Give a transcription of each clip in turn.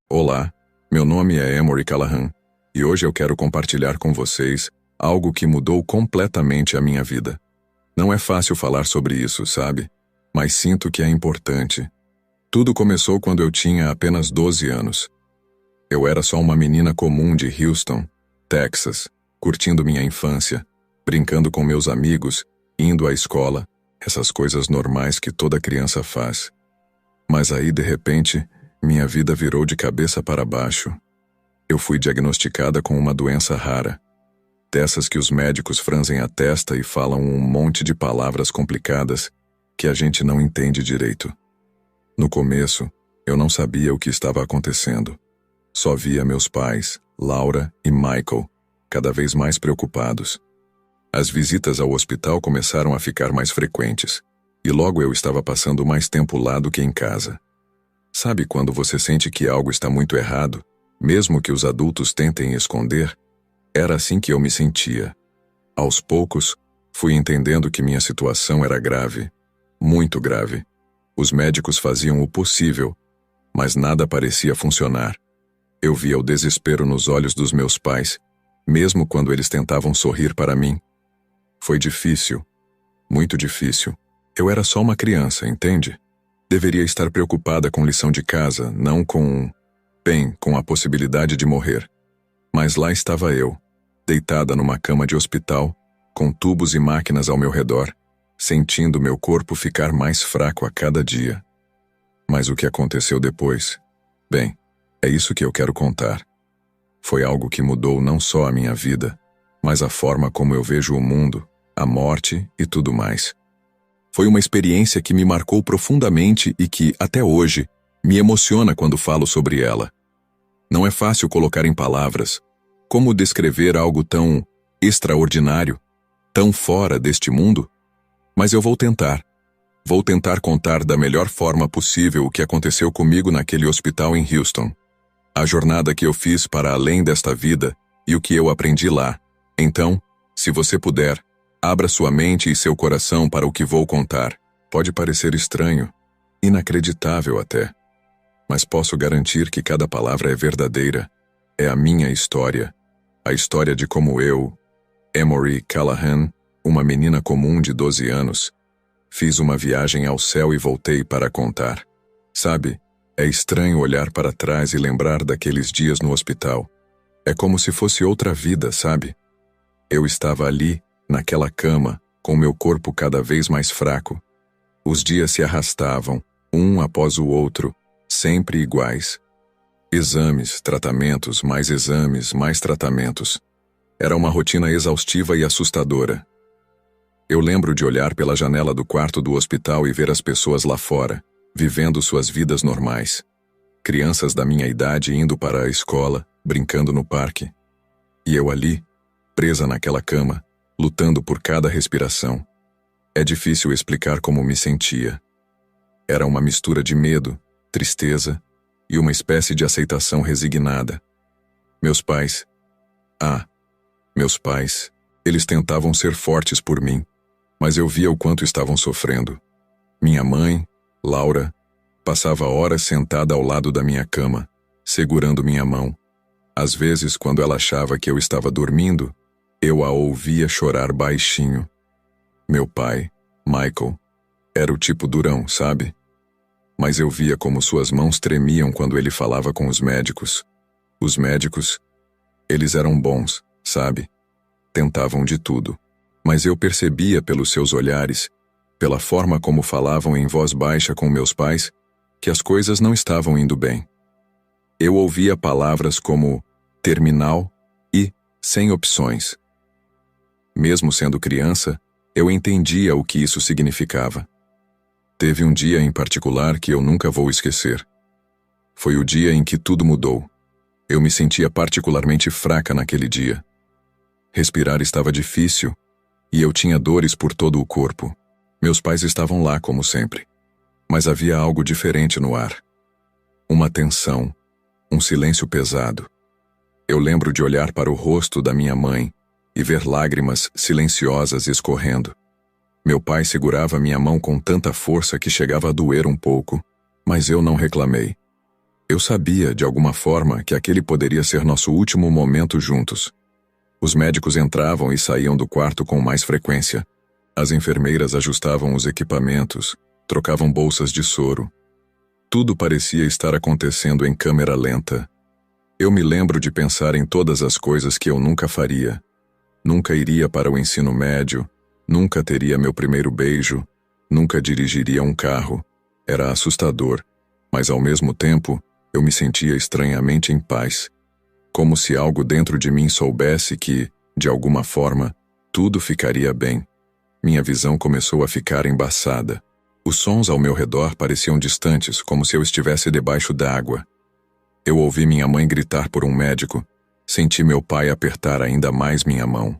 Olá, meu nome é Emory Callahan e hoje eu quero compartilhar com vocês algo que mudou completamente a minha vida. Não é fácil falar sobre isso, sabe? Mas sinto que é importante. Tudo começou quando eu tinha apenas 12 anos. Eu era só uma menina comum de Houston, Texas, curtindo minha infância, brincando com meus amigos, indo à escola, essas coisas normais que toda criança faz. Mas aí, de repente, minha vida virou de cabeça para baixo. Eu fui diagnosticada com uma doença rara, dessas que os médicos franzem a testa e falam um monte de palavras complicadas que a gente não entende direito. No começo, eu não sabia o que estava acontecendo. Só via meus pais, Laura e Michael, cada vez mais preocupados. As visitas ao hospital começaram a ficar mais frequentes, e logo eu estava passando mais tempo lá do que em casa. Sabe quando você sente que algo está muito errado, mesmo que os adultos tentem esconder? Era assim que eu me sentia. Aos poucos, fui entendendo que minha situação era grave, muito grave. Os médicos faziam o possível, mas nada parecia funcionar. Eu via o desespero nos olhos dos meus pais, mesmo quando eles tentavam sorrir para mim. Foi difícil, muito difícil. Eu era só uma criança, entende? Deveria estar preocupada com lição de casa, não com a possibilidade de morrer. Mas lá estava eu, deitada numa cama de hospital, com tubos e máquinas ao meu redor, sentindo meu corpo ficar mais fraco a cada dia. Mas o que aconteceu depois? Bem, é isso que eu quero contar. Foi algo que mudou não só a minha vida, mas a forma como eu vejo o mundo, a morte e tudo mais. Foi uma experiência que me marcou profundamente e que, até hoje, me emociona quando falo sobre ela. Não é fácil colocar em palavras como descrever algo tão extraordinário, tão fora deste mundo, mas eu vou tentar. Vou tentar contar da melhor forma possível o que aconteceu comigo naquele hospital em Houston, a jornada que eu fiz para além desta vida e o que eu aprendi lá. Então, se você puder, abra sua mente e seu coração para o que vou contar. Pode parecer estranho, inacreditável até, mas posso garantir que cada palavra é verdadeira. É a minha história, a história de como eu, Emory Callahan, uma menina comum de 12 anos, fiz uma viagem ao céu e voltei para contar. Sabe, é estranho olhar para trás e lembrar daqueles dias no hospital. É como se fosse outra vida, sabe? Eu estava ali, naquela cama, com meu corpo cada vez mais fraco. Os dias se arrastavam, um após o outro, sempre iguais. Exames, tratamentos, mais tratamentos. Era uma rotina exaustiva e assustadora. Eu lembro de olhar pela janela do quarto do hospital e ver as pessoas lá fora, vivendo suas vidas normais. Crianças da minha idade indo para a escola, brincando no parque. E eu ali, presa naquela cama, lutando por cada respiração. É difícil explicar como me sentia. Era uma mistura de medo, tristeza e uma espécie de aceitação resignada. Meus pais, eles tentavam ser fortes por mim, mas eu via o quanto estavam sofrendo. Minha mãe, Laura, passava horas sentada ao lado da minha cama, segurando minha mão. Às vezes, quando ela achava que eu estava dormindo, eu a ouvia chorar baixinho. Meu pai, Michael, era o tipo durão, sabe? Mas eu via como suas mãos tremiam quando ele falava com os médicos. Os médicos, eles eram bons, sabe? Tentavam de tudo. Mas eu percebia pelos seus olhares, pela forma como falavam em voz baixa com meus pais, que as coisas não estavam indo bem. Eu ouvia palavras como terminal e sem opções. Mesmo sendo criança, eu entendia o que isso significava. Teve um dia em particular que eu nunca vou esquecer. Foi o dia em que tudo mudou. Eu me sentia particularmente fraca naquele dia. Respirar estava difícil e eu tinha dores por todo o corpo. Meus pais estavam lá, como sempre. Mas havia algo diferente no ar. Uma tensão, um silêncio pesado. Eu lembro de olhar para o rosto da minha mãe, e ver lágrimas silenciosas escorrendo. Meu pai segurava minha mão com tanta força que chegava a doer um pouco, mas eu não reclamei. Eu sabia, de alguma forma, que aquele poderia ser nosso último momento juntos. Os médicos entravam e saíam do quarto com mais frequência. As enfermeiras ajustavam os equipamentos, trocavam bolsas de soro. Tudo parecia estar acontecendo em câmera lenta. Eu me lembro de pensar em todas as coisas que eu nunca faria. Nunca iria para o ensino médio, nunca teria meu primeiro beijo, nunca dirigiria um carro. Era assustador, mas ao mesmo tempo, eu me sentia estranhamente em paz. Como se algo dentro de mim soubesse que, de alguma forma, tudo ficaria bem. Minha visão começou a ficar embaçada. Os sons ao meu redor pareciam distantes, como se eu estivesse debaixo d'água. Eu ouvi minha mãe gritar por um médico, senti meu pai apertar ainda mais minha mão.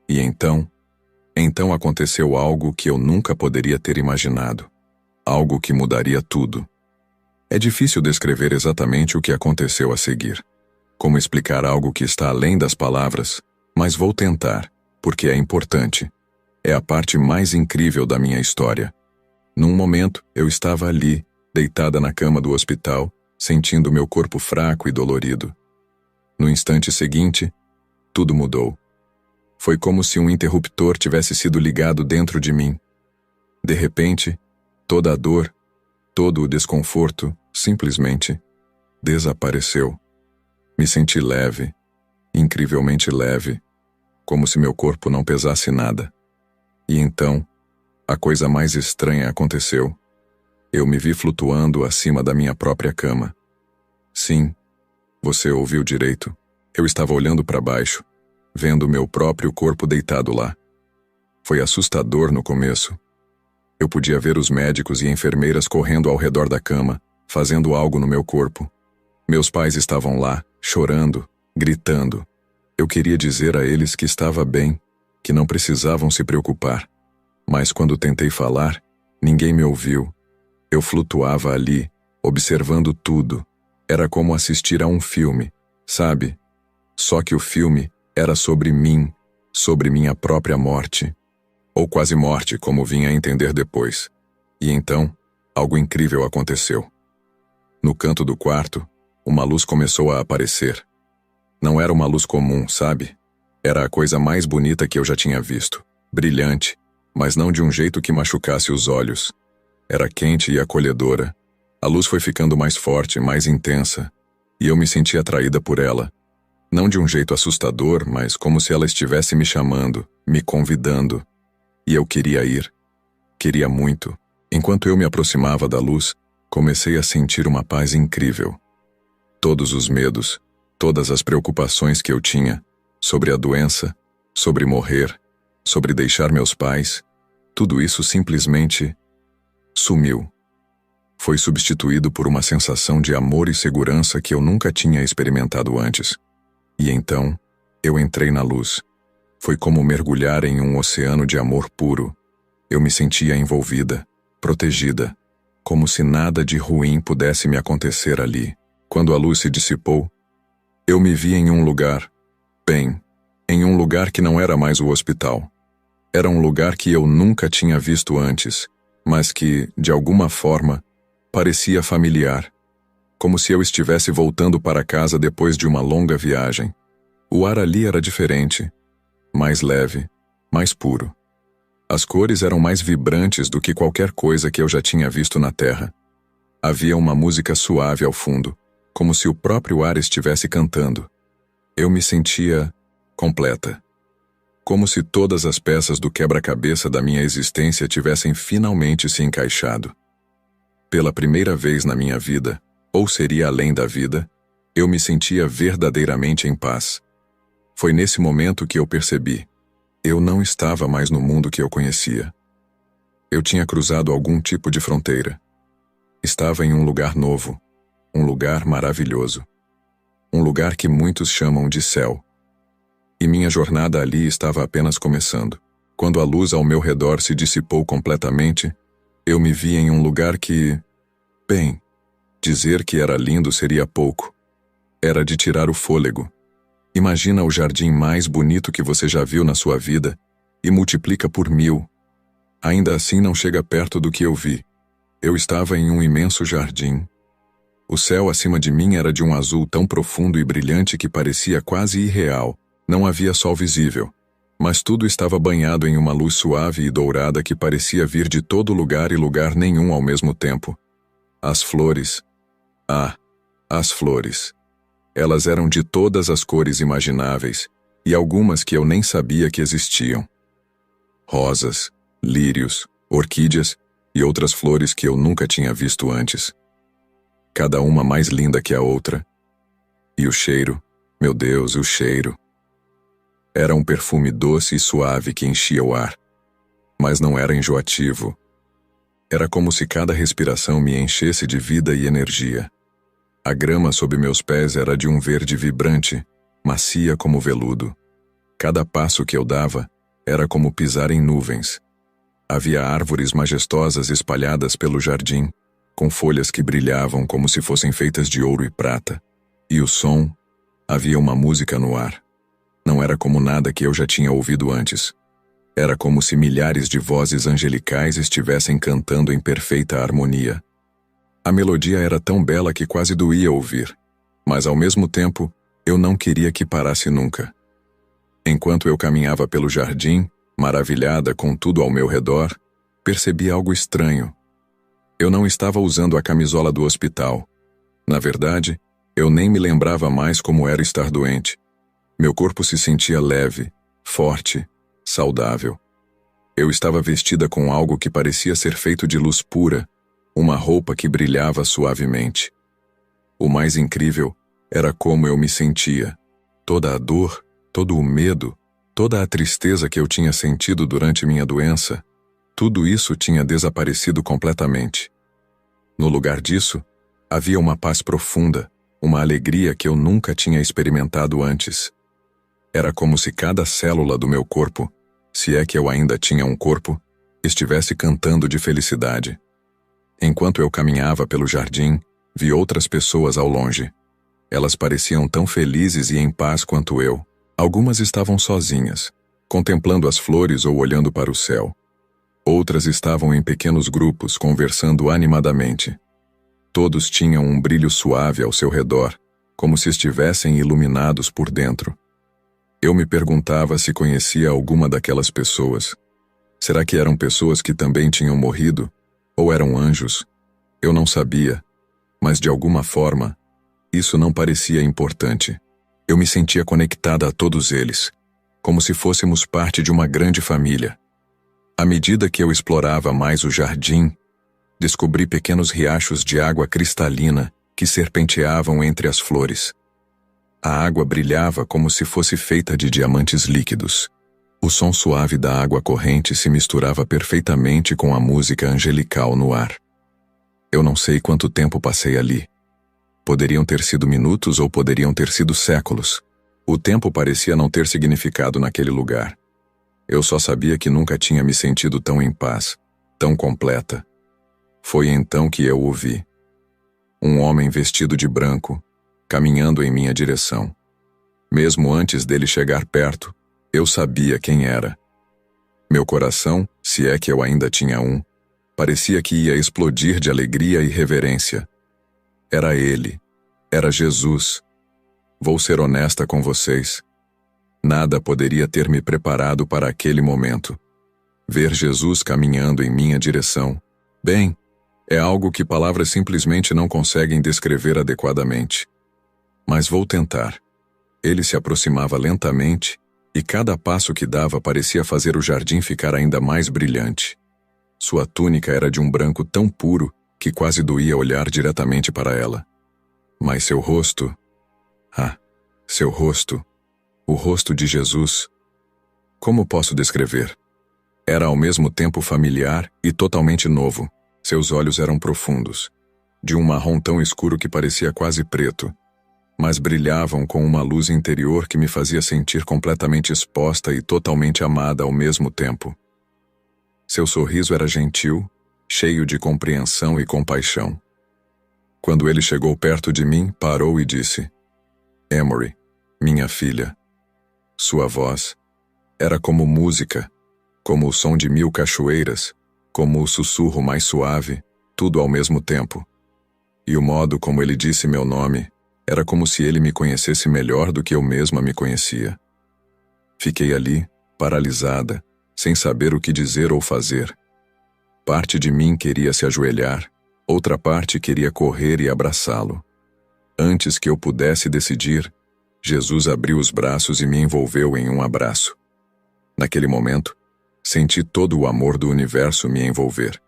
E então aconteceu algo que eu nunca poderia ter imaginado. Algo que mudaria tudo. É difícil descrever exatamente o que aconteceu a seguir. Como explicar algo que está além das palavras, mas vou tentar, porque é importante. É a parte mais incrível da minha história. Num momento, eu estava ali, deitada na cama do hospital, sentindo meu corpo fraco e dolorido. No instante seguinte, tudo mudou. Foi como se um interruptor tivesse sido ligado dentro de mim. De repente, toda a dor, todo o desconforto, simplesmente desapareceu. Me senti leve, incrivelmente leve, como se meu corpo não pesasse nada. E então, a coisa mais estranha aconteceu. Eu me vi flutuando acima da minha própria cama. Sim, você ouviu direito. Eu estava olhando para baixo, vendo meu próprio corpo deitado lá. Foi assustador no começo. Eu podia ver os médicos e enfermeiras correndo ao redor da cama, fazendo algo no meu corpo. Meus pais estavam lá, chorando, gritando. Eu queria dizer a eles que estava bem, que não precisavam se preocupar. Mas quando tentei falar, ninguém me ouviu. Eu flutuava ali, observando tudo. Era como assistir a um filme, sabe? Só que o filme era sobre mim, sobre minha própria morte. Ou quase morte, como vim a entender depois. E então, algo incrível aconteceu. No canto do quarto, uma luz começou a aparecer. Não era uma luz comum, sabe? Era a coisa mais bonita que eu já tinha visto. Brilhante, mas não de um jeito que machucasse os olhos. Era quente e acolhedora. A luz foi ficando mais forte, mais intensa, e eu me senti atraída por ela. Não de um jeito assustador, mas como se ela estivesse me chamando, me convidando. E eu queria ir. Queria muito. Enquanto eu me aproximava da luz, comecei a sentir uma paz incrível. Todos os medos, todas as preocupações que eu tinha, sobre a doença, sobre morrer, sobre deixar meus pais, tudo isso simplesmente sumiu. Foi substituído por uma sensação de amor e segurança que eu nunca tinha experimentado antes. E então, eu entrei na luz. Foi como mergulhar em um oceano de amor puro. Eu me sentia envolvida, protegida, como se nada de ruim pudesse me acontecer ali. Quando a luz se dissipou, eu me vi em um lugar, bem, em um lugar que não era mais o hospital. Era um lugar que eu nunca tinha visto antes, mas que, de alguma forma, parecia familiar, como se eu estivesse voltando para casa depois de uma longa viagem. O ar ali era diferente, mais leve, mais puro. As cores eram mais vibrantes do que qualquer coisa que eu já tinha visto na Terra. Havia uma música suave ao fundo, como se o próprio ar estivesse cantando. Eu me sentia completa. Como se todas as peças do quebra-cabeça da minha existência tivessem finalmente se encaixado. Pela primeira vez na minha vida, ou seria além da vida, eu me sentia verdadeiramente em paz. Foi nesse momento que eu percebi. Eu não estava mais no mundo que eu conhecia. Eu tinha cruzado algum tipo de fronteira. Estava em um lugar novo, um lugar maravilhoso. Um lugar que muitos chamam de céu. E minha jornada ali estava apenas começando. Quando a luz ao meu redor se dissipou completamente, eu me vi em um lugar que, bem, dizer que era lindo seria pouco. Era de tirar o fôlego. Imagina o jardim mais bonito que você já viu na sua vida e multiplica por 1000. Ainda assim não chega perto do que eu vi. Eu estava em um imenso jardim. O céu acima de mim era de um azul tão profundo e brilhante que parecia quase irreal. Não havia sol visível, mas tudo estava banhado em uma luz suave e dourada que parecia vir de todo lugar e lugar nenhum ao mesmo tempo. As flores. Ah, as flores. Elas eram de todas as cores imagináveis, e algumas que eu nem sabia que existiam. Rosas, lírios, orquídeas e outras flores que eu nunca tinha visto antes. Cada uma mais linda que a outra. E o cheiro, meu Deus, o cheiro. Era um perfume doce e suave que enchia o ar, mas não era enjoativo. Era como se cada respiração me enchesse de vida e energia. A grama sob meus pés era de um verde vibrante, macia como veludo. Cada passo que eu dava era como pisar em nuvens. Havia árvores majestosas espalhadas pelo jardim, com folhas que brilhavam como se fossem feitas de ouro e prata. E o som, havia uma música no ar. Não era como nada que eu já tinha ouvido antes. Era como se milhares de vozes angelicais estivessem cantando em perfeita harmonia. A melodia era tão bela que quase doía ouvir, mas ao mesmo tempo, eu não queria que parasse nunca. Enquanto eu caminhava pelo jardim, maravilhada com tudo ao meu redor, percebi algo estranho. Eu não estava usando a camisola do hospital. Na verdade, eu nem me lembrava mais como era estar doente. Meu corpo se sentia leve, forte, saudável. Eu estava vestida com algo que parecia ser feito de luz pura, uma roupa que brilhava suavemente. O mais incrível era como eu me sentia. Toda a dor, todo o medo, toda a tristeza que eu tinha sentido durante minha doença, tudo isso tinha desaparecido completamente. No lugar disso, havia uma paz profunda, uma alegria que eu nunca tinha experimentado antes. Era como se cada célula do meu corpo, se é que eu ainda tinha um corpo, estivesse cantando de felicidade. Enquanto eu caminhava pelo jardim, vi outras pessoas ao longe. Elas pareciam tão felizes e em paz quanto eu. Algumas estavam sozinhas, contemplando as flores ou olhando para o céu. Outras estavam em pequenos grupos, conversando animadamente. Todos tinham um brilho suave ao seu redor, como se estivessem iluminados por dentro. Eu me perguntava se conhecia alguma daquelas pessoas. Será que eram pessoas que também tinham morrido? Ou eram anjos? Eu não sabia, mas de alguma forma, isso não parecia importante. Eu me sentia conectada a todos eles, como se fôssemos parte de uma grande família. À medida que eu explorava mais o jardim, descobri pequenos riachos de água cristalina que serpenteavam entre as flores. A água brilhava como se fosse feita de diamantes líquidos. O som suave da água corrente se misturava perfeitamente com a música angelical no ar. Eu não sei quanto tempo passei ali. Poderiam ter sido minutos ou poderiam ter sido séculos. O tempo parecia não ter significado naquele lugar. Eu só sabia que nunca tinha me sentido tão em paz, tão completa. Foi então que eu o vi. Um homem vestido de branco, caminhando em minha direção. Mesmo antes dele chegar perto, eu sabia quem era. Meu coração, se é que eu ainda tinha um, parecia que ia explodir de alegria e reverência. Era ele. Era Jesus. Vou ser honesta com vocês. Nada poderia ter me preparado para aquele momento. Ver Jesus caminhando em minha direção, bem, é algo que palavras simplesmente não conseguem descrever adequadamente. Mas vou tentar. Ele se aproximava lentamente, e cada passo que dava parecia fazer o jardim ficar ainda mais brilhante. Sua túnica era de um branco tão puro que quase doía olhar diretamente para ela. Mas seu rosto... seu rosto... O rosto de Jesus... Como posso descrever? Era ao mesmo tempo familiar e totalmente novo. Seus olhos eram profundos, de um marrom tão escuro que parecia quase preto, mas brilhavam com uma luz interior que me fazia sentir completamente exposta e totalmente amada ao mesmo tempo. Seu sorriso era gentil, cheio de compreensão e compaixão. Quando ele chegou perto de mim, parou e disse: "Emory, minha filha. Sua voz era como música, como o som de 1000 cachoeiras, como o sussurro mais suave, tudo ao mesmo tempo. E o modo como ele disse meu nome era como se ele me conhecesse melhor do que eu mesma me conhecia. Fiquei ali, paralisada, sem saber o que dizer ou fazer. Parte de mim queria se ajoelhar, outra parte queria correr e abraçá-lo. Antes que eu pudesse decidir, Jesus abriu os braços e me envolveu em um abraço. Naquele momento, senti todo o amor do universo me envolver.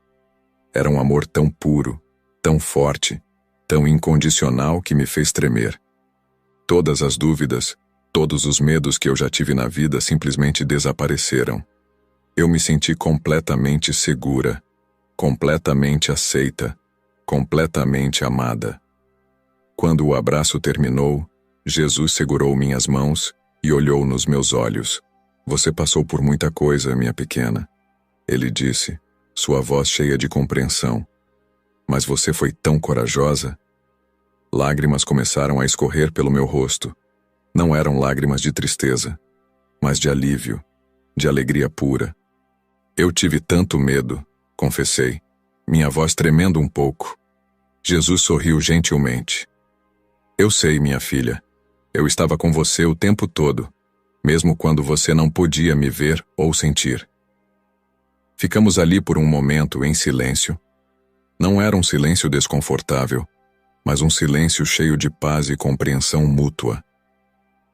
Era um amor tão puro, tão forte, tão incondicional que me fez tremer. Todas as dúvidas, todos os medos que eu já tive na vida simplesmente desapareceram. Eu me senti completamente segura, completamente aceita, completamente amada. Quando o abraço terminou, Jesus segurou minhas mãos e olhou nos meus olhos. Você passou por muita coisa, minha pequena. Ele disse, sua voz cheia de compreensão. Mas você foi tão corajosa. Lágrimas começaram a escorrer pelo meu rosto. Não eram lágrimas de tristeza, mas de alívio, de alegria pura. Eu tive tanto medo, confessei, minha voz tremendo um pouco. Jesus sorriu gentilmente. Eu sei, minha filha, eu estava com você o tempo todo, mesmo quando você não podia me ver ou sentir. Ficamos ali por um momento em silêncio. Não era um silêncio desconfortável, mas um silêncio cheio de paz e compreensão mútua.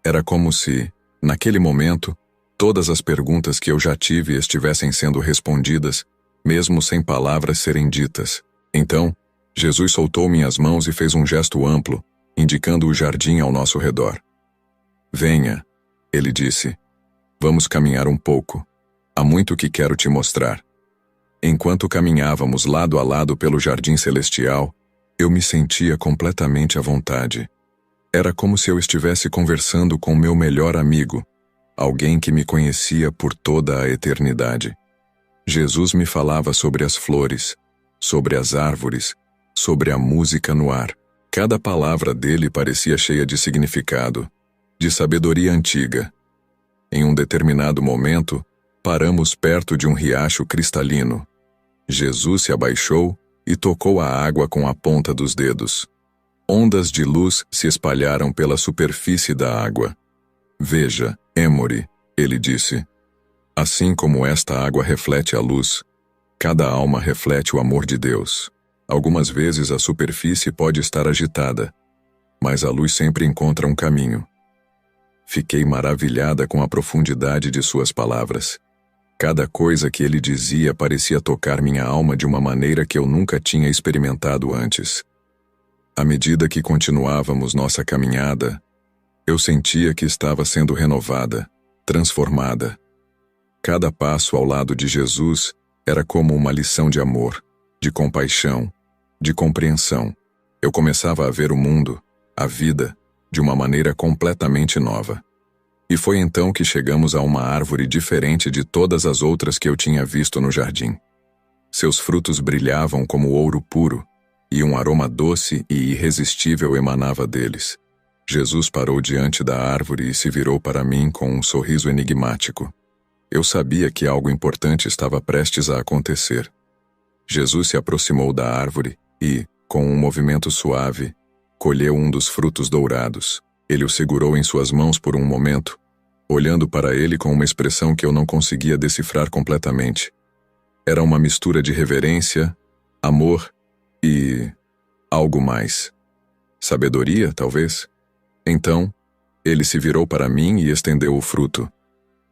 Era como se, naquele momento, todas as perguntas que eu já tive estivessem sendo respondidas, mesmo sem palavras serem ditas. Então, Jesus soltou minhas mãos e fez um gesto amplo, indicando o jardim ao nosso redor. Venha, ele disse. Vamos caminhar um pouco. Há muito que quero te mostrar. Enquanto caminhávamos lado a lado pelo jardim celestial, eu me sentia completamente à vontade. Era como se eu estivesse conversando com meu melhor amigo, alguém que me conhecia por toda a eternidade. Jesus me falava sobre as flores, sobre as árvores, sobre a música no ar. Cada palavra dele parecia cheia de significado, de sabedoria antiga. Em um determinado momento, paramos perto de um riacho cristalino. Jesus se abaixou e tocou a água com a ponta dos dedos. Ondas de luz se espalharam pela superfície da água. Veja, Emory, ele disse. Assim como esta água reflete a luz, cada alma reflete o amor de Deus. Algumas vezes a superfície pode estar agitada, mas a luz sempre encontra um caminho. Fiquei maravilhada com a profundidade de suas palavras. Cada coisa que ele dizia parecia tocar minha alma de uma maneira que eu nunca tinha experimentado antes. À medida que continuávamos nossa caminhada, eu sentia que estava sendo renovada, transformada. Cada passo ao lado de Jesus era como uma lição de amor, de compaixão, de compreensão. Eu começava a ver o mundo, a vida, de uma maneira completamente nova. E foi então que chegamos a uma árvore diferente de todas as outras que eu tinha visto no jardim. Seus frutos brilhavam como ouro puro, e um aroma doce e irresistível emanava deles. Jesus parou diante da árvore e se virou para mim com um sorriso enigmático. Eu sabia que algo importante estava prestes a acontecer. Jesus se aproximou da árvore e, com um movimento suave, colheu um dos frutos dourados. Ele o segurou em suas mãos por um momento, olhando para ele com uma expressão que eu não conseguia decifrar completamente. Era uma mistura de reverência, amor e algo mais. Sabedoria, talvez? Então, ele se virou para mim e estendeu o fruto.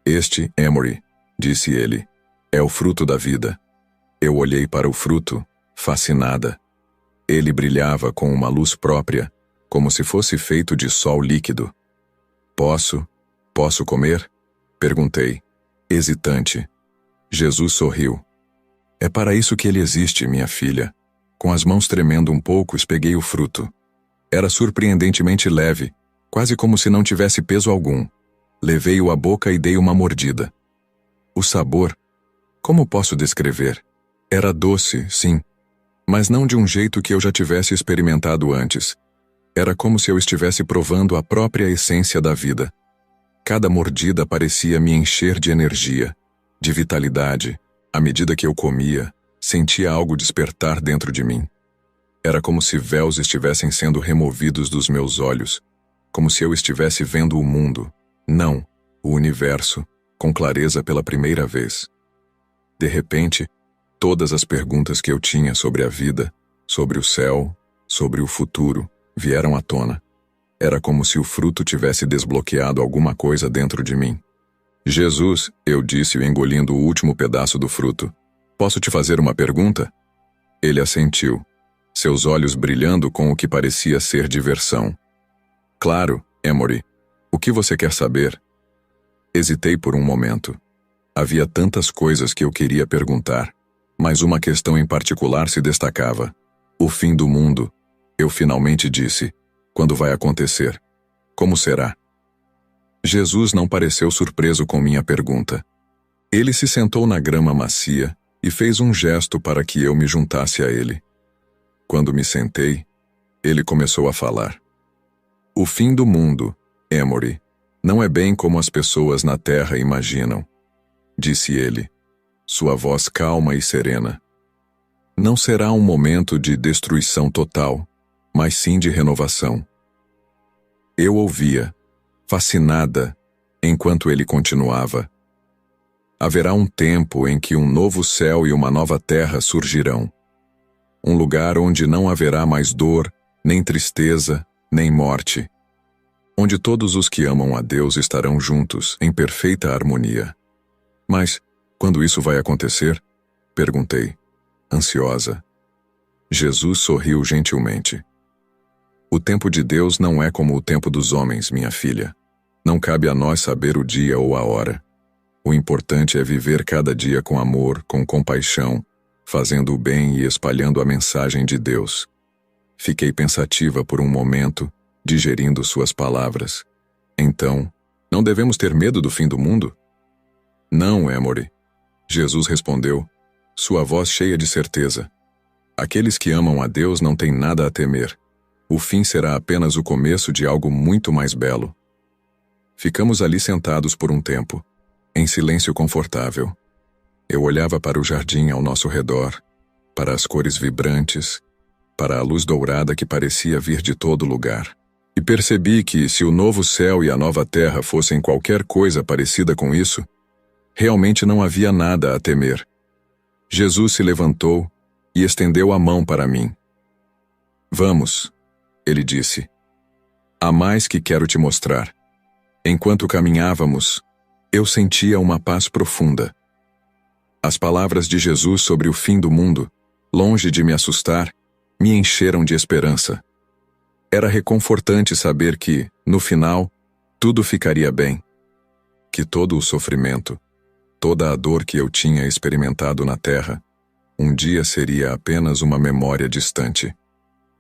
Este, Emory, disse ele, é o fruto da vida. Eu olhei para o fruto, fascinada. Ele brilhava com uma luz própria, como se fosse feito de sol líquido. Posso comer? Perguntei, hesitante. Jesus sorriu. É para isso que ele existe, minha filha. Com as mãos tremendo um pouco, espeguei o fruto. Era surpreendentemente leve, quase como se não tivesse peso algum. Levei-o à boca e dei uma mordida. O sabor, como posso descrever? Era doce, sim, mas não de um jeito que eu já tivesse experimentado antes. Era como se eu estivesse provando a própria essência da vida. Cada mordida parecia me encher de energia, de vitalidade. À medida que eu comia, sentia algo despertar dentro de mim. Era como se véus estivessem sendo removidos dos meus olhos, como se eu estivesse vendo o mundo, não, o universo, com clareza pela primeira vez. De repente, todas as perguntas que eu tinha sobre a vida, sobre o céu, sobre o futuro, vieram à tona. Era como se o fruto tivesse desbloqueado alguma coisa dentro de mim. Jesus, eu disse engolindo o último pedaço do fruto, posso te fazer uma pergunta? Ele assentiu, seus olhos brilhando com o que parecia ser diversão. Claro, Emory. O que você quer saber? Hesitei por um momento. Havia tantas coisas que eu queria perguntar, mas uma questão em particular se destacava. O fim do mundo. Eu finalmente disse. Quando vai acontecer? Como será? Jesus não pareceu surpreso com minha pergunta. Ele se sentou na grama macia e fez um gesto para que eu me juntasse a ele. Quando me sentei, ele começou a falar. O fim do mundo, Emory, não é bem como as pessoas na Terra imaginam, disse ele, sua voz calma e serena. Não será um momento de destruição total, mas sim de renovação. Eu ouvia, fascinada, enquanto ele continuava. Haverá um tempo em que um novo céu e uma nova terra surgirão. Um lugar onde não haverá mais dor, nem tristeza, nem morte. Onde todos os que amam a Deus estarão juntos, em perfeita harmonia. Mas, quando isso vai acontecer? Perguntei, ansiosa. Jesus sorriu gentilmente. O tempo de Deus não é como o tempo dos homens, minha filha. Não cabe a nós saber o dia ou a hora. O importante é viver cada dia com amor, com compaixão, fazendo o bem e espalhando a mensagem de Deus. Fiquei pensativa por um momento, digerindo suas palavras. Então, não devemos ter medo do fim do mundo? Não, Emory. Jesus respondeu, sua voz cheia de certeza. Aqueles que amam a Deus não têm nada a temer. O fim será apenas o começo de algo muito mais belo. Ficamos ali sentados por um tempo, em silêncio confortável. Eu olhava para o jardim ao nosso redor, para as cores vibrantes, para a luz dourada que parecia vir de todo lugar. E percebi que, se o novo céu e a nova terra fossem qualquer coisa parecida com isso, realmente não havia nada a temer. Jesus se levantou e estendeu a mão para mim. Vamos, ele disse. Há mais que quero te mostrar. Enquanto caminhávamos, eu sentia uma paz profunda. As palavras de Jesus sobre o fim do mundo, longe de me assustar, me encheram de esperança. Era reconfortante saber que, no final, tudo ficaria bem. Que todo o sofrimento, toda a dor que eu tinha experimentado na terra, um dia seria apenas uma memória distante.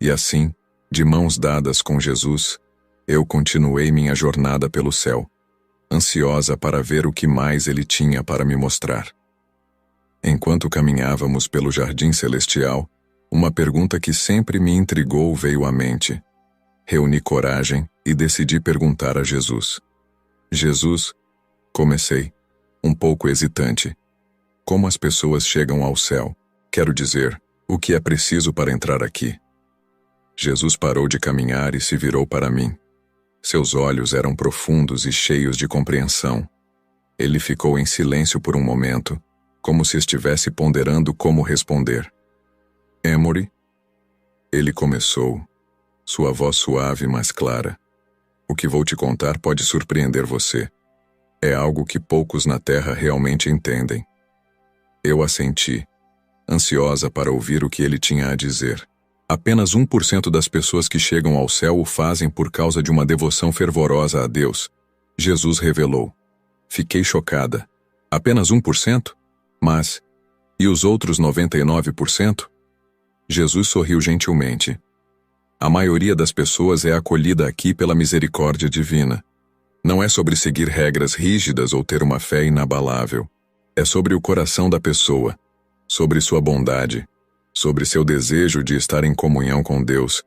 E assim, de mãos dadas com Jesus, eu continuei minha jornada pelo céu, ansiosa para ver o que mais ele tinha para me mostrar. Enquanto caminhávamos pelo jardim celestial, uma pergunta que sempre me intrigou veio à mente. Reuni coragem e decidi perguntar a Jesus. Jesus, comecei, um pouco hesitante. Como as pessoas chegam ao céu? Quero dizer, o que é preciso para entrar aqui? Jesus parou de caminhar e se virou para mim. Seus olhos eram profundos e cheios de compreensão. Ele ficou em silêncio por um momento, como se estivesse ponderando como responder. Emory? Ele começou, sua voz suave mas clara. O que vou te contar pode surpreender você. É algo que poucos na Terra realmente entendem. Eu assenti, ansiosa para ouvir o que ele tinha a dizer. Apenas 1% das pessoas que chegam ao céu o fazem por causa de uma devoção fervorosa a Deus. Jesus revelou. Fiquei chocada. Apenas 1%? Mas, e os outros 99%? Jesus sorriu gentilmente. A maioria das pessoas é acolhida aqui pela misericórdia divina. Não é sobre seguir regras rígidas ou ter uma fé inabalável. É sobre o coração da pessoa, sobre sua bondade, sobre seu desejo de estar em comunhão com Deus.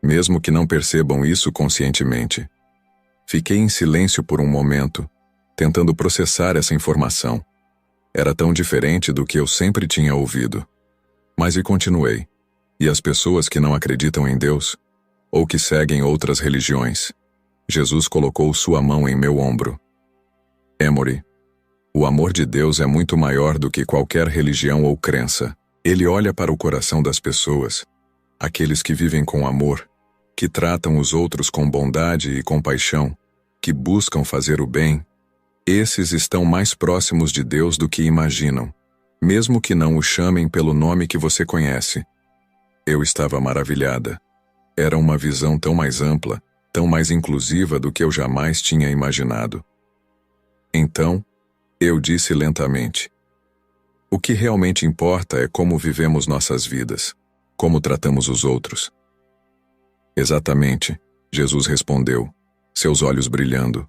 mesmo que não percebam isso conscientemente. Fiquei em silêncio por um momento, tentando processar essa informação. Era tão diferente do que eu sempre tinha ouvido. Mas continuei. E as pessoas que não acreditam em Deus, ou que seguem outras religiões? Jesus colocou sua mão em meu ombro. Emory, o amor de Deus é muito maior do que qualquer religião ou crença. Ele olha para o coração das pessoas, aqueles que vivem com amor, que tratam os outros com bondade e compaixão, que buscam fazer o bem. Esses estão mais próximos de Deus do que imaginam, mesmo que não o chamem pelo nome que você conhece. Eu estava maravilhada. Era uma visão tão mais ampla, tão mais inclusiva do que eu jamais tinha imaginado. Então, eu disse lentamente: o que realmente importa é como vivemos nossas vidas, como tratamos os outros. Exatamente, Jesus respondeu, seus olhos brilhando.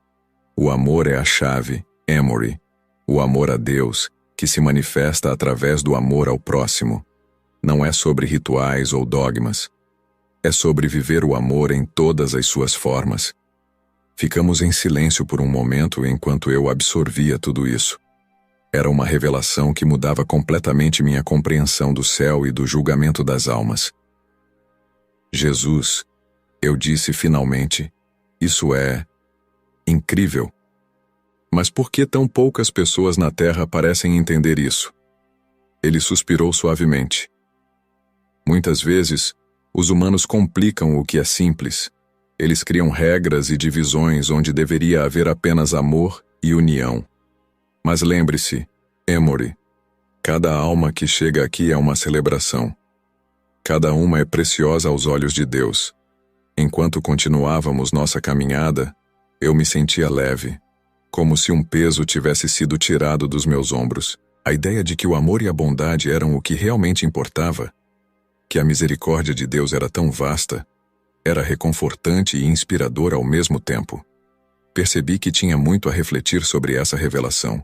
O amor é a chave, Emory. O amor a Deus, que se manifesta através do amor ao próximo. Não é sobre rituais ou dogmas. É sobre viver o amor em todas as suas formas. Ficamos em silêncio por um momento enquanto eu absorvia tudo isso. Era uma revelação que mudava completamente minha compreensão do céu e do julgamento das almas. Jesus, eu disse finalmente, isso é incrível. Mas por que tão poucas pessoas na Terra parecem entender isso? Ele suspirou suavemente. Muitas vezes, os humanos complicam o que é simples. Eles criam regras e divisões onde deveria haver apenas amor e união. Mas lembre-se, Emory, cada alma que chega aqui é uma celebração. Cada uma é preciosa aos olhos de Deus. Enquanto continuávamos nossa caminhada, eu me sentia leve, como se um peso tivesse sido tirado dos meus ombros. A ideia de que o amor e a bondade eram o que realmente importava, que a misericórdia de Deus era tão vasta, era reconfortante e inspiradora ao mesmo tempo. Percebi que tinha muito a refletir sobre essa revelação.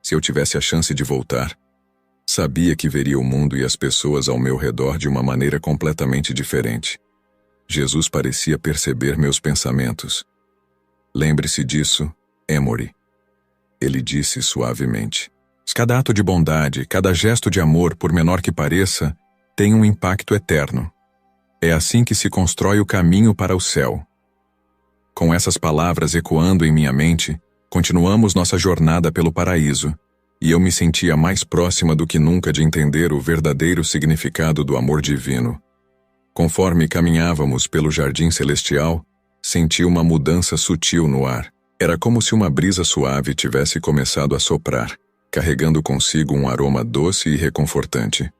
Se eu tivesse a chance de voltar, sabia que veria o mundo e as pessoas ao meu redor de uma maneira completamente diferente. Jesus parecia perceber meus pensamentos. Lembre-se disso, Emory. Ele disse suavemente. Cada ato de bondade, cada gesto de amor, por menor que pareça, tem um impacto eterno. É assim que se constrói o caminho para o céu. Com essas palavras ecoando em minha mente, continuamos nossa jornada pelo paraíso, e eu me sentia mais próxima do que nunca de entender o verdadeiro significado do amor divino. Conforme caminhávamos pelo jardim celestial, senti uma mudança sutil no ar. Era como se uma brisa suave tivesse começado a soprar, carregando consigo um aroma doce e reconfortante.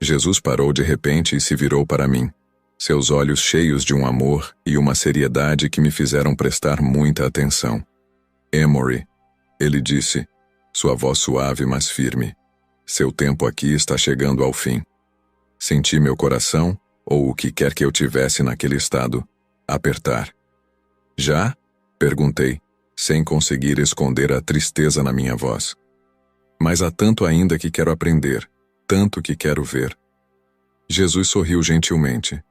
Jesus parou de repente e se virou para mim, seus olhos cheios de um amor e uma seriedade que me fizeram prestar muita atenção. Emory, ele disse, sua voz suave mas firme, seu tempo aqui está chegando ao fim. Senti meu coração, ou o que quer que eu tivesse naquele estado, apertar. Já? Perguntei, sem conseguir esconder a tristeza na minha voz. Mas há tanto ainda que quero aprender, tanto que quero ver. Jesus sorriu gentilmente.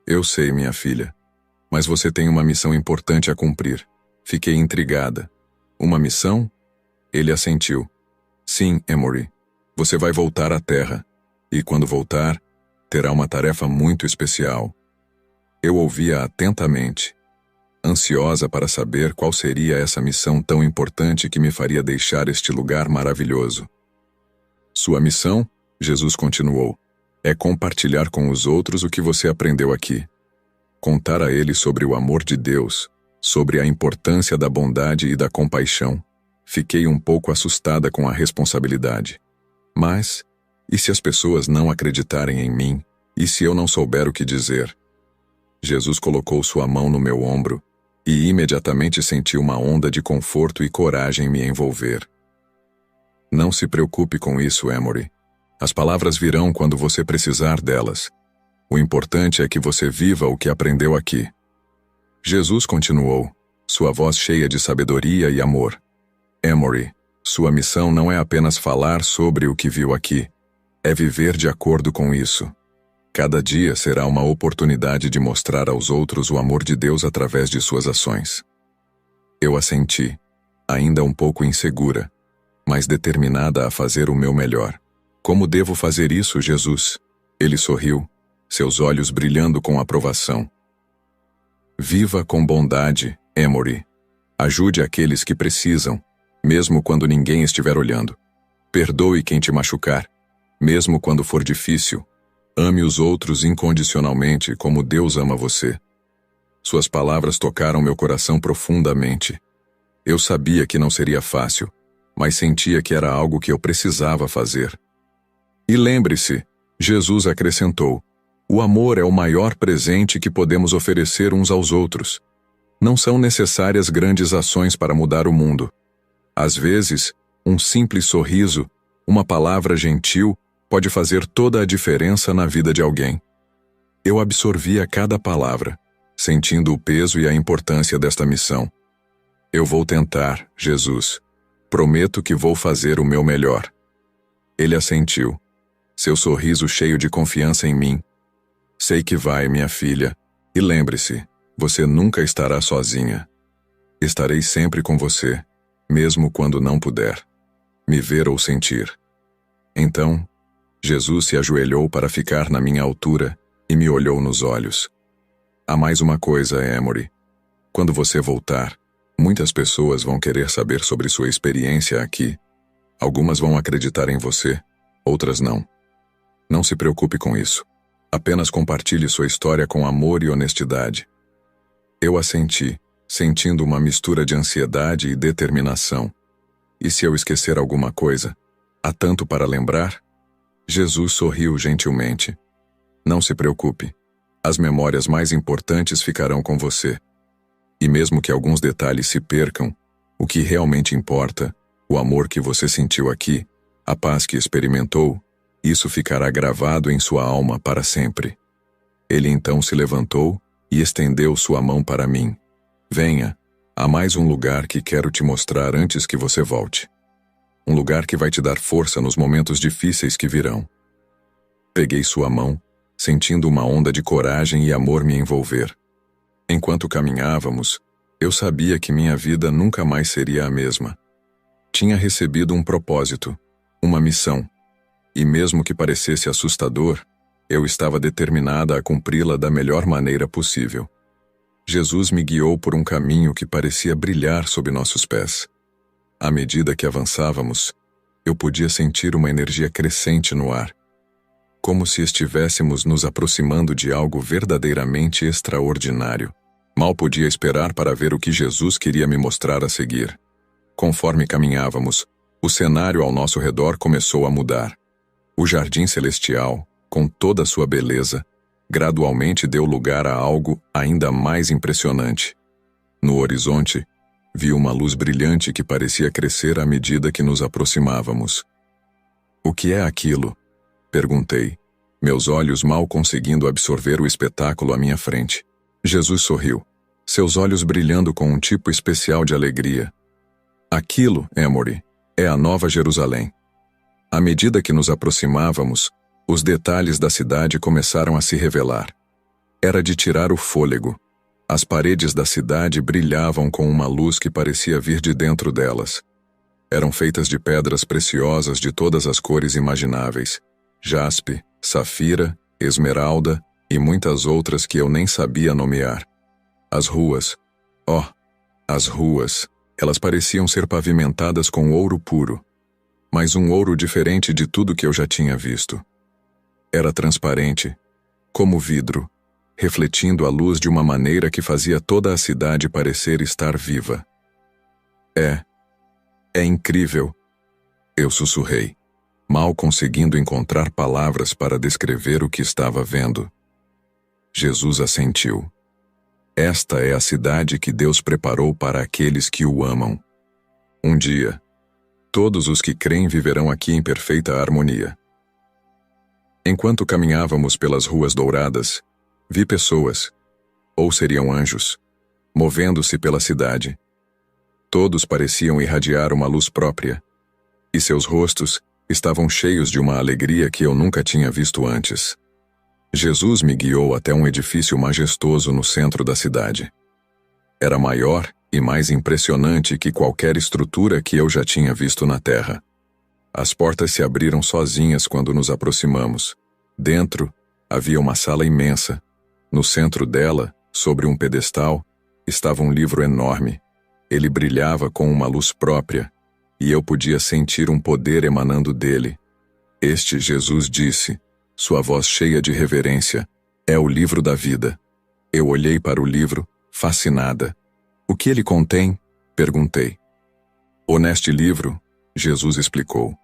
Eu sei, minha filha, mas você tem uma missão importante a cumprir. Fiquei intrigada. Uma missão? Ele assentiu. Sim, Emory. Você vai voltar à Terra. E quando voltar, terá uma tarefa muito especial. Eu ouvia atentamente, ansiosa para saber qual seria essa missão tão importante que me faria deixar este lugar maravilhoso. Sua missão, Jesus continuou, é compartilhar com os outros o que você aprendeu aqui. Contar a eles sobre o amor de Deus, sobre a importância da bondade e da compaixão. Fiquei um pouco assustada com a responsabilidade. Mas, e se as pessoas não acreditarem em mim? E se eu não souber o que dizer? Jesus colocou sua mão no meu ombro e imediatamente senti uma onda de conforto e coragem me envolver. Não se preocupe com isso, Emory. As palavras virão quando você precisar delas. O importante é que você viva o que aprendeu aqui. Jesus continuou, sua voz cheia de sabedoria e amor. Emory, sua missão não é apenas falar sobre o que viu aqui. É viver de acordo com isso. Cada dia será uma oportunidade de mostrar aos outros o amor de Deus através de suas ações. Eu assenti, ainda um pouco insegura, mas determinada a fazer o meu melhor. Como devo fazer isso, Jesus? Ele sorriu, seus olhos brilhando com aprovação. Viva com bondade, Emory. Ajude aqueles que precisam, mesmo quando ninguém estiver olhando. Perdoe quem te machucar, mesmo quando for difícil. Ame os outros incondicionalmente como Deus ama você. Suas palavras tocaram meu coração profundamente. Eu sabia que não seria fácil, mas sentia que era algo que eu precisava fazer. E lembre-se, Jesus acrescentou, o amor é o maior presente que podemos oferecer uns aos outros. Não são necessárias grandes ações para mudar o mundo. Às vezes, um simples sorriso, uma palavra gentil, pode fazer toda a diferença na vida de alguém. Eu absorvia cada palavra, sentindo o peso e a importância desta missão. Eu vou tentar, Jesus. Prometo que vou fazer o meu melhor. Ele assentiu, seu sorriso cheio de confiança em mim. Sei que vai, minha filha, e lembre-se, você nunca estará sozinha. Estarei sempre com você, mesmo quando não puder me ver ou sentir. Então, Jesus se ajoelhou para ficar na minha altura e me olhou nos olhos. Há mais uma coisa, Emory. Quando você voltar, muitas pessoas vão querer saber sobre sua experiência aqui. Algumas vão acreditar em você, outras não. Não se preocupe com isso. Apenas compartilhe sua história com amor e honestidade. Eu assenti, sentindo uma mistura de ansiedade e determinação. E se eu esquecer alguma coisa? Há tanto para lembrar? Jesus sorriu gentilmente. Não se preocupe. As memórias mais importantes ficarão com você. E mesmo que alguns detalhes se percam, o que realmente importa, o amor que você sentiu aqui, a paz que experimentou, isso ficará gravado em sua alma para sempre. Ele então se levantou e estendeu sua mão para mim. Venha, há mais um lugar que quero te mostrar antes que você volte. Um lugar que vai te dar força nos momentos difíceis que virão. Peguei sua mão, sentindo uma onda de coragem e amor me envolver. Enquanto caminhávamos, eu sabia que minha vida nunca mais seria a mesma. Tinha recebido um propósito, uma missão, e mesmo que parecesse assustador, eu estava determinada a cumpri-la da melhor maneira possível. Jesus me guiou por um caminho que parecia brilhar sob nossos pés. À medida que avançávamos, eu podia sentir uma energia crescente no ar, como se estivéssemos nos aproximando de algo verdadeiramente extraordinário. Mal podia esperar para ver o que Jesus queria me mostrar a seguir. Conforme caminhávamos, o cenário ao nosso redor começou a mudar. O jardim celestial, com toda a sua beleza, gradualmente deu lugar a algo ainda mais impressionante. No horizonte, vi uma luz brilhante que parecia crescer à medida que nos aproximávamos. O que é aquilo? Perguntei, meus olhos mal conseguindo absorver o espetáculo à minha frente. Jesus sorriu, seus olhos brilhando com um tipo especial de alegria. Aquilo, Emory, é a Nova Jerusalém. À medida que nos aproximávamos, os detalhes da cidade começaram a se revelar. Era de tirar o fôlego. As paredes da cidade brilhavam com uma luz que parecia vir de dentro delas. Eram feitas de pedras preciosas de todas as cores imagináveis: jaspe, safira, esmeralda e muitas outras que eu nem sabia nomear. As ruas, as ruas, elas pareciam ser pavimentadas com ouro puro, mas um ouro diferente de tudo que eu já tinha visto. Era transparente, como vidro, refletindo a luz de uma maneira que fazia toda a cidade parecer estar viva. É incrível, eu sussurrei, mal conseguindo encontrar palavras para descrever o que estava vendo. Jesus assentiu. Esta é a cidade que Deus preparou para aqueles que o amam. Um dia, todos os que creem viverão aqui em perfeita harmonia. Enquanto caminhávamos pelas ruas douradas, vi pessoas, ou seriam anjos, movendo-se pela cidade. Todos pareciam irradiar uma luz própria, e seus rostos estavam cheios de uma alegria que eu nunca tinha visto antes. Jesus me guiou até um edifício majestoso no centro da cidade. Era maior e mais impressionante que qualquer estrutura que eu já tinha visto na Terra. As portas se abriram sozinhas quando nos aproximamos. Dentro, havia uma sala imensa. No centro dela, sobre um pedestal, estava um livro enorme. Ele brilhava com uma luz própria, e eu podia sentir um poder emanando dele. Este Jesus disse, sua voz cheia de reverência, é o livro da vida. Eu olhei para o livro, fascinada. O que ele contém? Perguntei. Neste livro, Jesus explicou,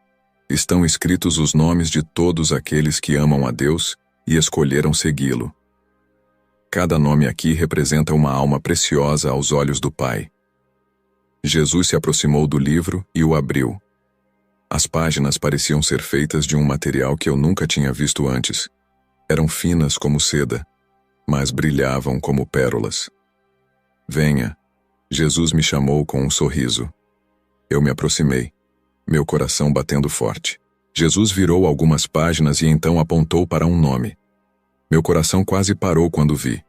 estão escritos os nomes de todos aqueles que amam a Deus e escolheram segui-lo. Cada nome aqui representa uma alma preciosa aos olhos do Pai. Jesus se aproximou do livro e o abriu. As páginas pareciam ser feitas de um material que eu nunca tinha visto antes. Eram finas como seda, mas brilhavam como pérolas. Venha, Jesus me chamou com um sorriso. Eu me aproximei, meu coração batendo forte. Jesus virou algumas páginas e então apontou para um nome. Meu coração quase parou quando vi.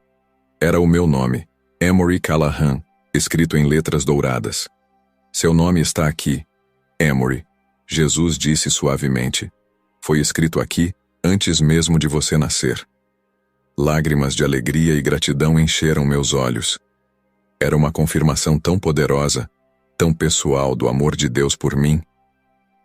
Era o meu nome, Emory Callahan, escrito em letras douradas. Seu nome está aqui, Emory. Jesus disse suavemente. Foi escrito aqui antes mesmo de você nascer. Lágrimas de alegria e gratidão encheram meus olhos. Era uma confirmação tão poderosa, tão pessoal do amor de Deus por mim.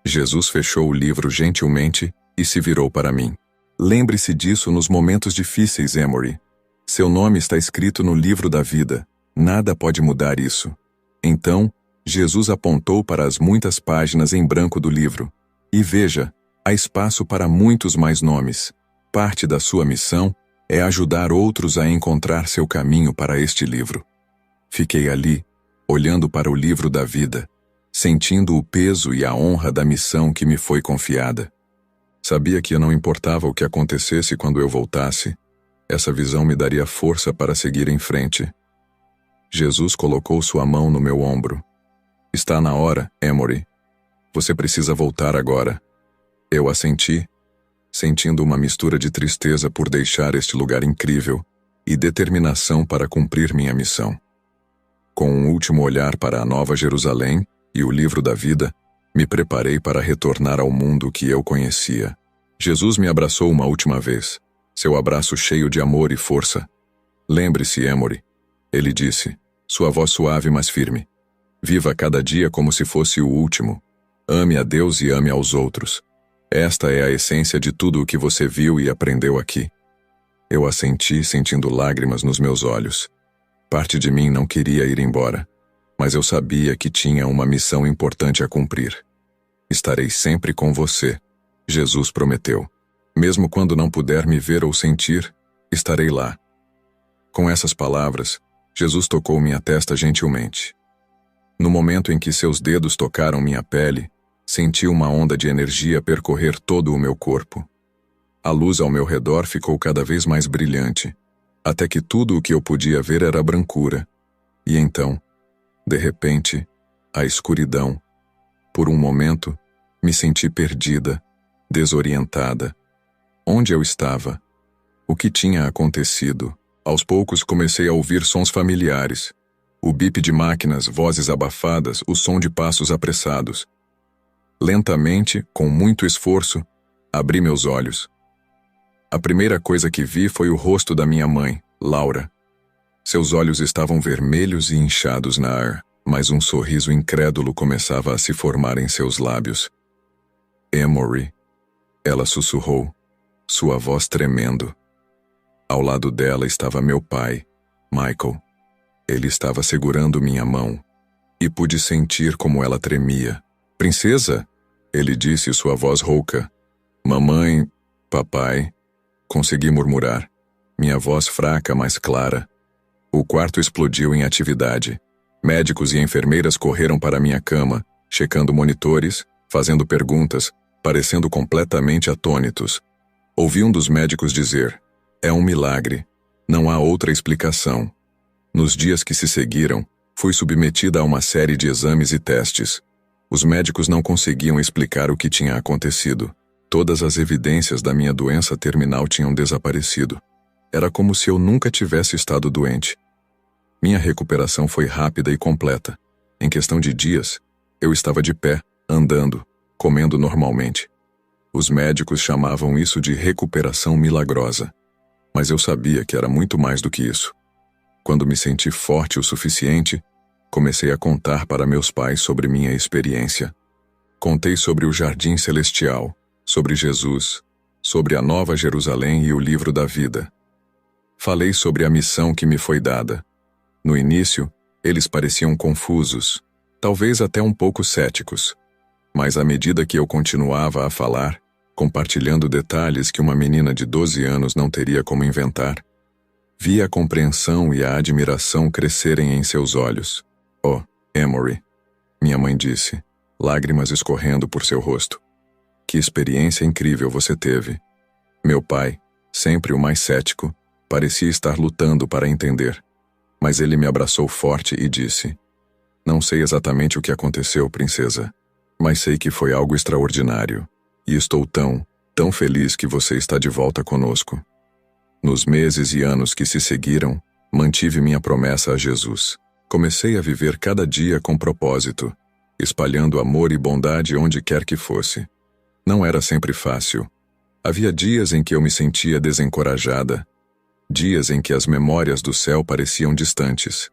Jesus fechou o livro gentilmente e se virou para mim. Lembre-se disso nos momentos difíceis, Emory. Seu nome está escrito no livro da vida. Nada pode mudar isso. Então, Jesus apontou para as muitas páginas em branco do livro. E veja, há espaço para muitos mais nomes. Parte da sua missão é ajudar outros a encontrar seu caminho para este livro. Fiquei ali, olhando para o livro da vida, sentindo o peso e a honra da missão que me foi confiada. Sabia que não importava o que acontecesse quando eu voltasse, essa visão me daria força para seguir em frente. Jesus colocou sua mão no meu ombro. Está na hora, Emory. Você precisa voltar agora. Eu assenti, sentindo uma mistura de tristeza por deixar este lugar incrível e determinação para cumprir minha missão. Com um último olhar para a Nova Jerusalém e o livro da vida, me preparei para retornar ao mundo que eu conhecia. Jesus me abraçou uma última vez, seu abraço cheio de amor e força. Lembre-se, Emory, ele disse, sua voz suave mas firme. Viva cada dia como se fosse o último. Ame a Deus e ame aos outros. Esta é a essência de tudo o que você viu e aprendeu aqui. Eu assenti, sentindo lágrimas nos meus olhos. Parte de mim não queria ir embora, mas eu sabia que tinha uma missão importante a cumprir. Estarei sempre com você, Jesus prometeu. Mesmo quando não puder me ver ou sentir, estarei lá. Com essas palavras, Jesus tocou minha testa gentilmente. No momento em que seus dedos tocaram minha pele, senti uma onda de energia percorrer todo o meu corpo. A luz ao meu redor ficou cada vez mais brilhante, até que tudo o que eu podia ver era brancura. E então, de repente, a escuridão. Por um momento, me senti perdida, desorientada. Onde eu estava? O que tinha acontecido? Aos poucos comecei a ouvir sons familiares. O bip de máquinas, vozes abafadas, o som de passos apressados. Lentamente, com muito esforço, abri meus olhos. A primeira coisa que vi foi o rosto da minha mãe, Laura. Seus olhos estavam vermelhos e inchados na ar, mas um sorriso incrédulo começava a se formar em seus lábios. Emory, ela sussurrou, sua voz tremendo. Ao lado dela estava meu pai, Michael. Ele estava segurando minha mão, e pude sentir como ela tremia. Princesa? Ele disse, sua voz rouca. Mamãe, papai, consegui murmurar, minha voz fraca, mas clara. O quarto explodiu em atividade. Médicos e enfermeiras correram para minha cama, checando monitores, fazendo perguntas, parecendo completamente atônitos. Ouvi um dos médicos dizer, é um milagre, não há outra explicação. Nos dias que se seguiram, fui submetida a uma série de exames e testes. Os médicos não conseguiam explicar o que tinha acontecido. Todas as evidências da minha doença terminal tinham desaparecido. Era como se eu nunca tivesse estado doente. Minha recuperação foi rápida e completa. Em questão de dias, eu estava de pé, andando, comendo normalmente. Os médicos chamavam isso de recuperação milagrosa. Mas eu sabia que era muito mais do que isso. Quando me senti forte o suficiente, comecei a contar para meus pais sobre minha experiência. Contei sobre o Jardim Celestial, sobre Jesus, sobre a Nova Jerusalém e o Livro da Vida. Falei sobre a missão que me foi dada. No início, eles pareciam confusos, talvez até um pouco céticos. Mas à medida que eu continuava a falar, compartilhando detalhes que uma menina de 12 anos não teria como inventar, vi a compreensão e a admiração crescerem em seus olhos. Oh, Emory, minha mãe disse, lágrimas escorrendo por seu rosto. Que experiência incrível você teve. Meu pai, sempre o mais cético, parecia estar lutando para entender. Mas ele me abraçou forte e disse: Não sei exatamente o que aconteceu, princesa, mas sei que foi algo extraordinário. E estou tão feliz que você está de volta conosco. Nos meses e anos que se seguiram, mantive minha promessa a Jesus. Comecei a viver cada dia com propósito, espalhando amor e bondade onde quer que fosse. Não era sempre fácil. Havia dias em que eu me sentia desencorajada, dias em que as memórias do céu pareciam distantes.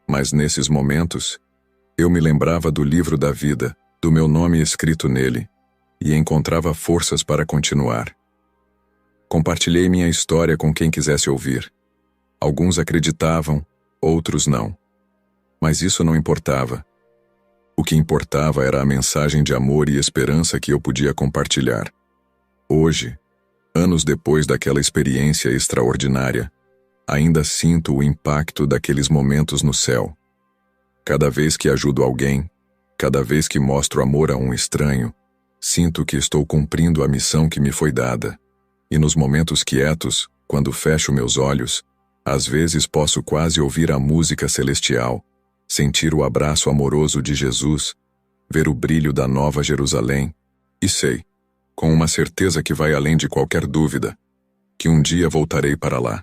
Mas nesses momentos, eu me lembrava do livro da vida, do meu nome escrito nele, e encontrava forças para continuar. Compartilhei minha história com quem quisesse ouvir. Alguns acreditavam, outros não. Mas isso não importava. O que importava era a mensagem de amor e esperança que eu podia compartilhar. Hoje, anos depois daquela experiência extraordinária, ainda sinto o impacto daqueles momentos no céu. Cada vez que ajudo alguém, cada vez que mostro amor a um estranho, sinto que estou cumprindo a missão que me foi dada. E nos momentos quietos, quando fecho meus olhos, às vezes posso quase ouvir a música celestial, sentir o abraço amoroso de Jesus, ver o brilho da Nova Jerusalém, e sei, com uma certeza que vai além de qualquer dúvida, que um dia voltarei para lá.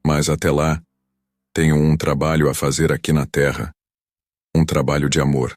Mas até lá, tenho um trabalho a fazer aqui na terra, um trabalho de amor.